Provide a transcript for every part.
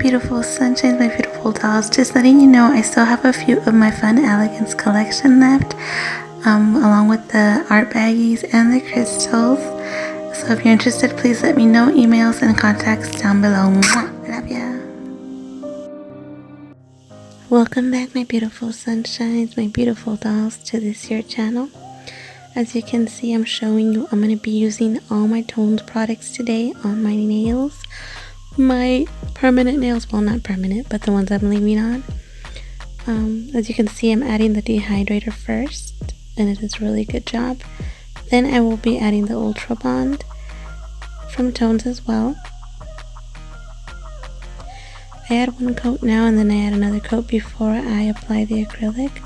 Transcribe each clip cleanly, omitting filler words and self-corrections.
beautiful sunshines, my beautiful dolls. Just letting you know I still have a few of my Fun Elegance collection left, along with the art baggies and the crystals. So if you're interested, please let me know. Emails and contacts down below. Mwah! Love ya. Welcome back, my beautiful sunshines, my beautiful dolls, to this here channel. As you can see, I'm showing you I'm going to be using all my ToNeS products today on my nails. My permanent nails, well, not permanent, but the ones I'm leaving on. As you can see, I'm adding the dehydrator first, and it does a really good job. Then I will be adding the Ultra Bond from ToNeS as well. I add one coat now, and then I add another coat before I apply the acrylic.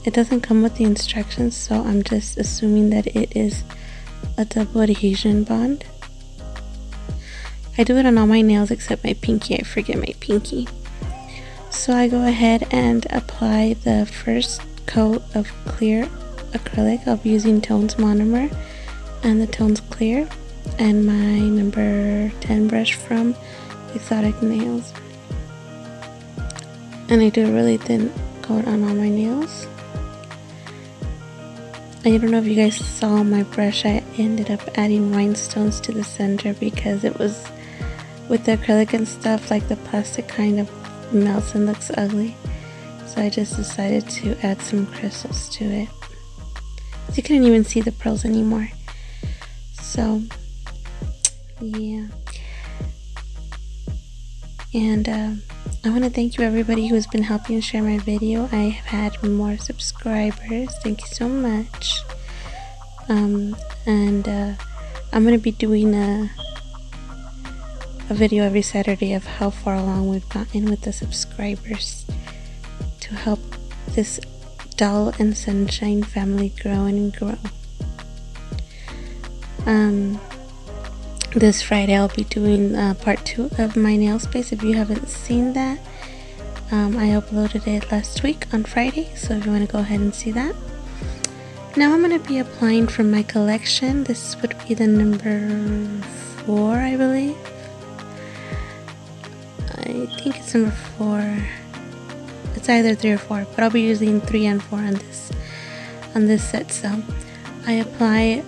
It doesn't come with the instructions, so I'm just assuming that it is a double adhesion bond. I do it on all my nails except my pinky. I forget my pinky. So I go ahead and apply the first coat of clear acrylic. I'll be using ToNeS monomer and the ToNeS clear and my number 10 brush from Exotic Nails. And I do a really thin coat on all my nails. I don't know if you guys saw my brush. I ended up adding rhinestones to the center because it was, with the acrylic and stuff, like the plastic kind of melts and looks ugly. So I just decided to add some crystals to it. You couldn't even see the pearls anymore. So yeah. And I want to thank you everybody who has been helping share my video. I have had more subscribers. Thank you so much. I'm going to be doing a video every Saturday of how far along we've gotten with the subscribers to help this doll and sunshine family grow and grow. This Friday I'll be doing part 2 of my nail space. If you haven't seen that, I uploaded it last week on Friday, so if you want to go ahead and see that. Now I'm going to be applying from my collection. This would be the number 4, I believe. I think it's number 4. It's either 3 or 4, but I'll be using 3 and 4 on this set. So I apply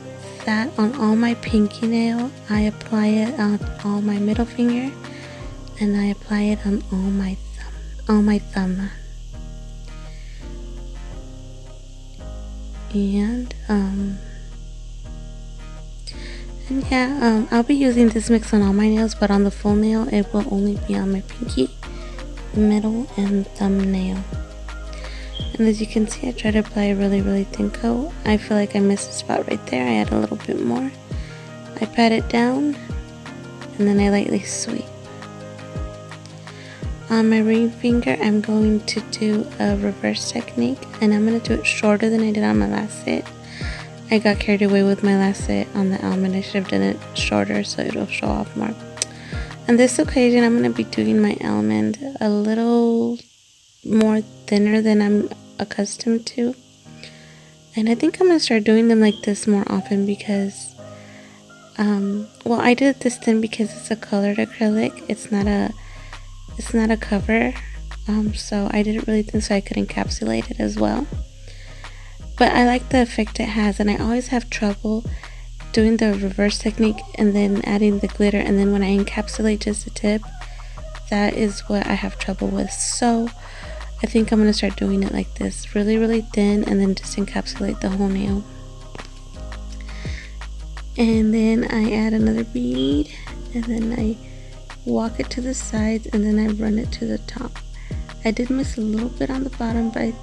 that on all my pinky nail, I apply it on all my middle finger, and I apply it on all my thumb. And yeah, I'll be using this mix on all my nails, but on the full nail it will only be on my pinky, middle, and thumbnail. And as you can see, I try to apply a really thin coat. I feel like I missed a spot right there. I add a little bit more. I pat it down, and then I lightly sweep. On my ring finger, I'm going to do a reverse technique, and I'm going to do it shorter than I did on my last set. I got carried away with my last set on the almond. I should have done it shorter so it'll show off more. On this occasion, I'm going to be doing my almond a little more thinner than I'm accustomed to, and I think I'm gonna start doing them like this more often because well, I did this thin because it's a colored acrylic. It's not a cover, so I did it really thin so I could encapsulate it as well. But I like the effect it has, and I always have trouble doing the reverse technique and then adding the glitter, and then when I encapsulate just the tip, that is what I have trouble with. So I think I'm going to start doing it like this, really thin, and then just encapsulate the whole nail. And then I add another bead, and then I walk it to the sides, and then I run it to the top. I did miss a little bit on the bottom, but I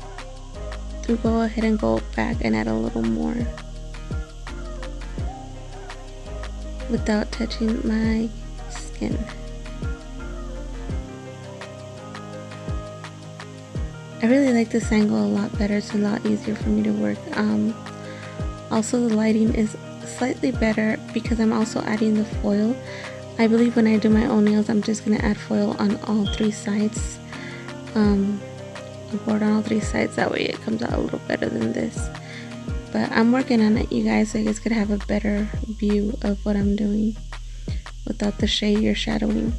do go ahead and go back and add a little more without touching my skin. I really like this angle a lot better. It's a lot easier for me to work. Also, the lighting is slightly better because I'm also adding the foil. I believe when I do my own nails, I'm just going to add foil on all 3 sides. A board on all 3 sides. That way it comes out a little better than this. But I'm working on it, you guys, so you guys could have a better view of what I'm doing without the shade or shadowing.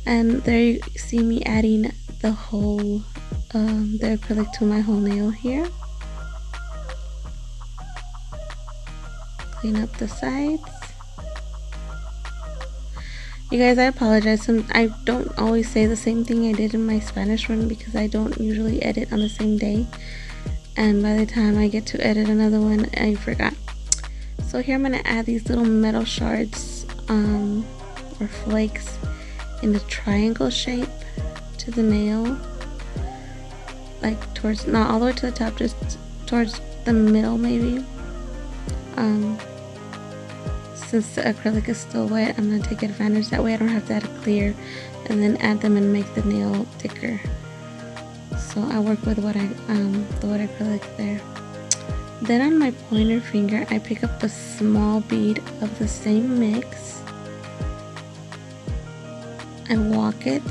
And there you see me adding the whole the acrylic to my whole nail here. Clean up the sides. You guys, I apologize. I don't always say the same thing I did in my Spanish one because I don't usually edit on the same day. And by the time I get to edit another one, I forgot. So here I'm going to add these little metal shards or flakes in the triangle shape to the nail. Like towards, not all the way to the top, just towards the middle maybe. Since the acrylic is still wet, I'm going to take advantage. That way I don't have to add a clear and then add them and make the nail thicker. So I work with what the wet acrylic there. Then on my pointer finger, I pick up a small bead of the same mix. I walk it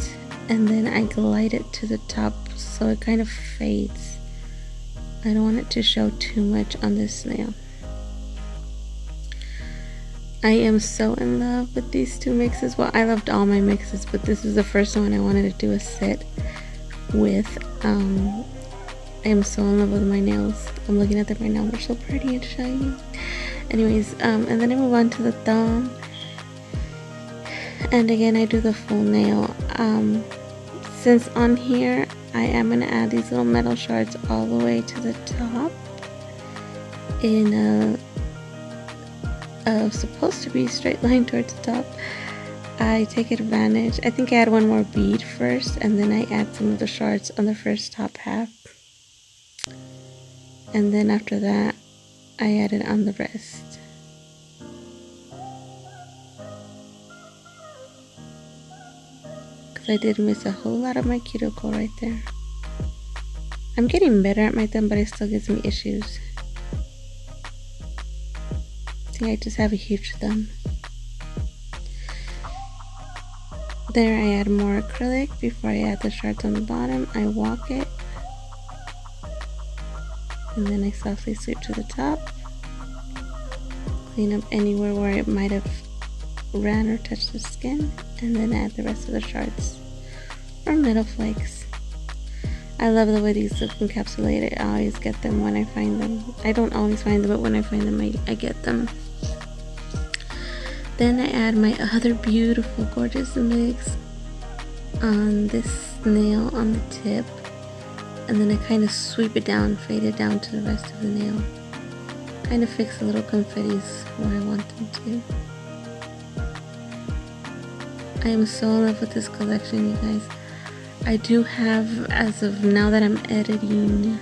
and then I glide it to the top so it kind of fades. I don't want it to show too much on this nail. I am so in love with these two mixes. Well, I loved all my mixes, but this is the first one I wanted to do a set with. I am so in love with my nails. I'm looking at them right now. They're so pretty and shiny. Anyways, and then I move on to the thumb. And again, I do the full nail. Since on here, I am going to add these little metal shards all the way to the top in a supposed to be straight line towards the top. I take advantage. I think I add one more bead first and then I add some of the shards on the first top half, and then after that I add it on the rest. Because I did miss a whole lot of my cuticle right there. I'm getting better at my thumb, but it still gives me issues. I just have a huge thumb. There I add more acrylic before I add the shards on the bottom. I walk it and then I softly sweep to the top. Clean up anywhere where it might have ran or touched the skin, and then add the rest of the shards or metal flakes. I love the way these look encapsulated. I always get them when I find them. I don't always find them, but when I find them I get them. Then I add my other beautiful, gorgeous mix on this nail on the tip, and then I kind of sweep it down, fade it down to the rest of the nail. Kind of fix the little confettis where I want them to. I am so in love with this collection, you guys. I do have, as of now that I'm editing,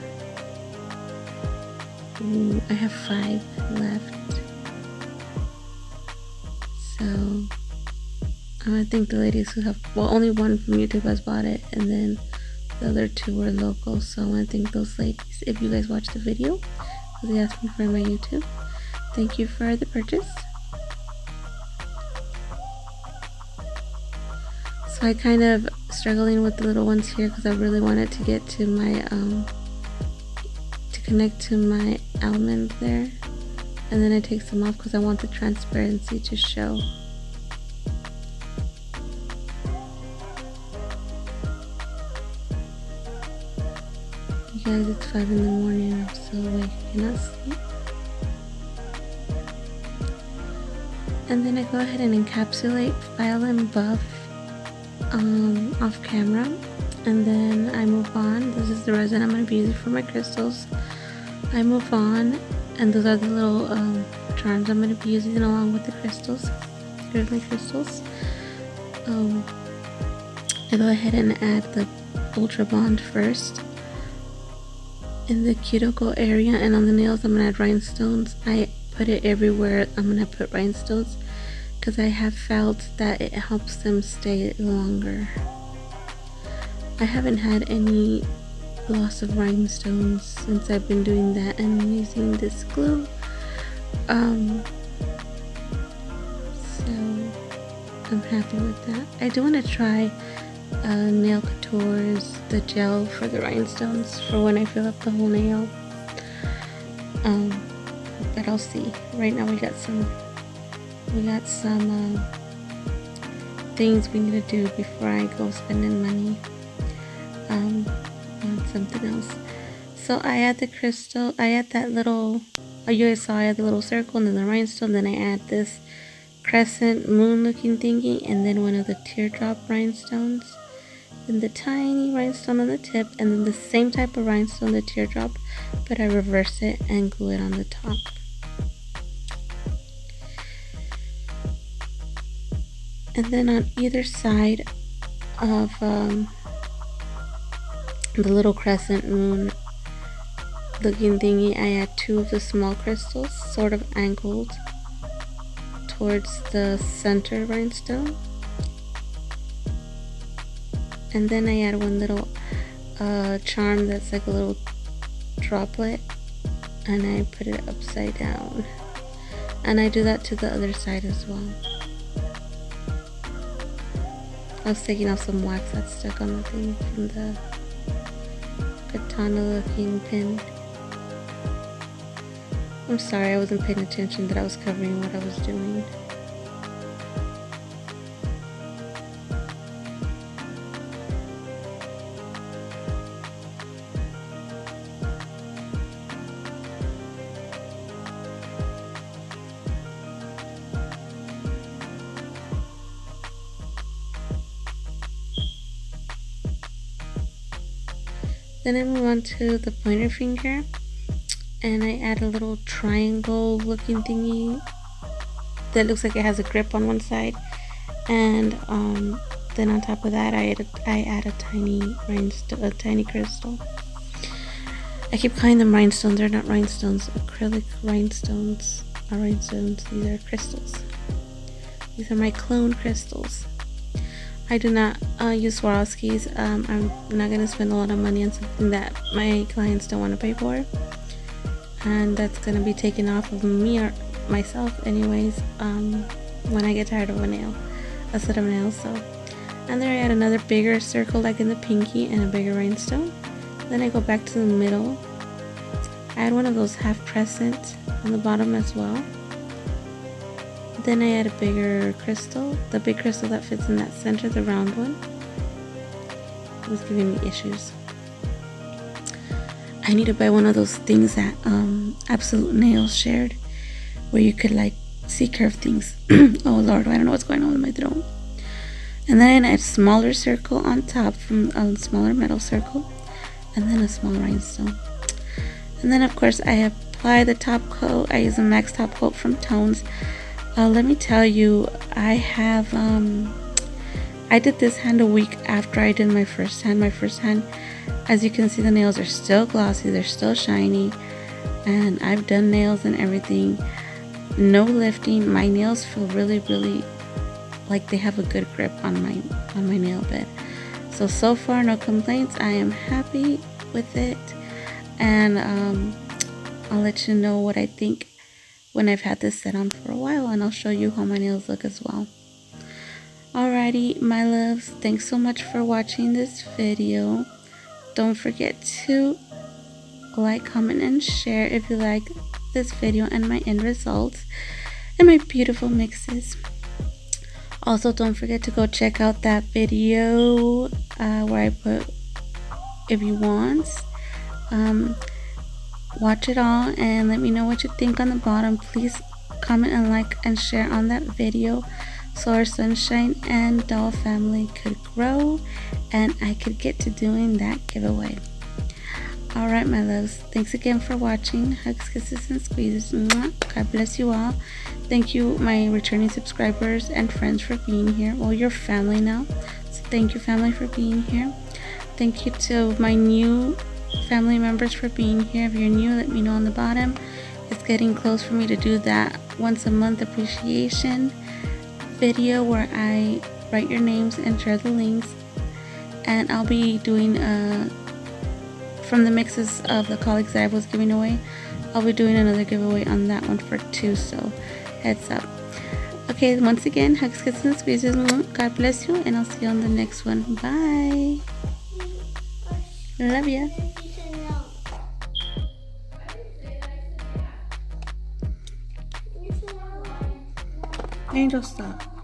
I have 5 left. So I think the ladies who have, well, only one from YouTube has bought it, and then the other 2 were local. So I want to thank those ladies. If you guys watched the video, because they asked me for my YouTube, thank you for the purchase. So I kind of struggling with the little ones here because I really wanted to get to my to connect to my almond there. And then I take some off because I want the transparency to show. You guys, it's 5 in the morning. I'm still awake. I cannot sleep. And then I go ahead and encapsulate, file, and buff off camera. And then I move on. This is the resin I'm going to be using for my crystals. I move on. And those are the little charms I'm going to be using along with the crystals. Here's my crystals. I go ahead and add the Ultra Bond first. In the cuticle area and on the nails, I'm going to add rhinestones. I put it everywhere. I'm going to put rhinestones because I have felt that it helps them stay longer. I haven't had any loss of rhinestones since I've been doing that and using this glue. So I'm happy with that. I do want to try Nail Couture's the gel for the rhinestones for when I fill up the whole nail. But I'll see. Right now we got some things we need to do before I go spending money on something else. So I add the crystal, I add that little, you guys saw I add the little circle and then the rhinestone, then I add this crescent moon looking thingy, and then one of the teardrop rhinestones, then the tiny rhinestone on the tip, and then the same type of rhinestone, the teardrop, but I reverse it and glue it on the top. And then on either side of the little crescent moon looking thingy, I add 2 of the small crystals, sort of angled towards the center rhinestone. And then I add one little charm that's like a little droplet, and I put it upside down. And I do that to the other side as well. I was taking off some wax that stuck on the thing from the katana looking pin. I'm sorry, I wasn't paying attention that I was covering what I was doing. Then I move on to the pointer finger, and I add a little triangle looking thingy that looks like it has a grip on one side, and then on top of that I add a tiny rhinestone, a tiny crystal. I keep calling them rhinestones. They're not rhinestones. Acrylic rhinestones are rhinestones. These are crystals. These are my clone crystals. I do not use Swarovskis. I'm not going to spend a lot of money on something that my clients don't want to pay for, and that's going to be taken off of me or myself anyways when I get tired of a set of nails. So, and there I add another bigger circle like in the pinky and a bigger rhinestone. Then I go back to the middle. I add one of those half crescents on the bottom as well. Then I add a bigger crystal, the big crystal that fits in that center, the round one. It was giving me issues. I need to buy one of those things that Absolute Nails shared, where you could like see curved things. Oh Lord, I don't know what's going on with my throat. And then I add a smaller circle on top from a smaller metal circle, and then a small rhinestone. And then of course I apply the top coat. I use a Max Top Coat from ToNeS. Let me tell you, I did this hand a week after I did my first hand. My first hand, as you can see, the nails are still glossy, they're still shiny, and I've done nails and everything. No lifting. My nails feel really like they have a good grip on my nail bed. So far no complaints. I am happy with it, and I'll let you know what I think when I've had this set on for a while, and I'll show you how my nails look as well. Alrighty, my loves, thanks so much for watching this video. Don't forget to like, comment, and share if you like this video and my end results and my beautiful mixes. Also, don't forget to go check out that video where I put if you want. Watch it all and let me know what you think on the bottom. Please comment and like and share on that video so our sunshine and doll family could grow and I could get to doing that giveaway. Alright, my loves, thanks again for watching. Hugs, kisses, and squeezes. God bless you all. Thank you, my returning subscribers and friends, for being here. Well, you're family now, so thank you, family, for being here. Thank you to my new family members for being here. If you're new, let me know on the bottom. It's getting close for me to do that once a month appreciation video where I write your names and share the links, and I'll be doing from the mixes of the colleagues that I was giving away, I'll be doing another giveaway on that one for 2, so heads up. Okay, once again, hugs, kisses, and squeezes. God bless you, and I'll see you on the next one. Bye. Love ya. Angel, stop.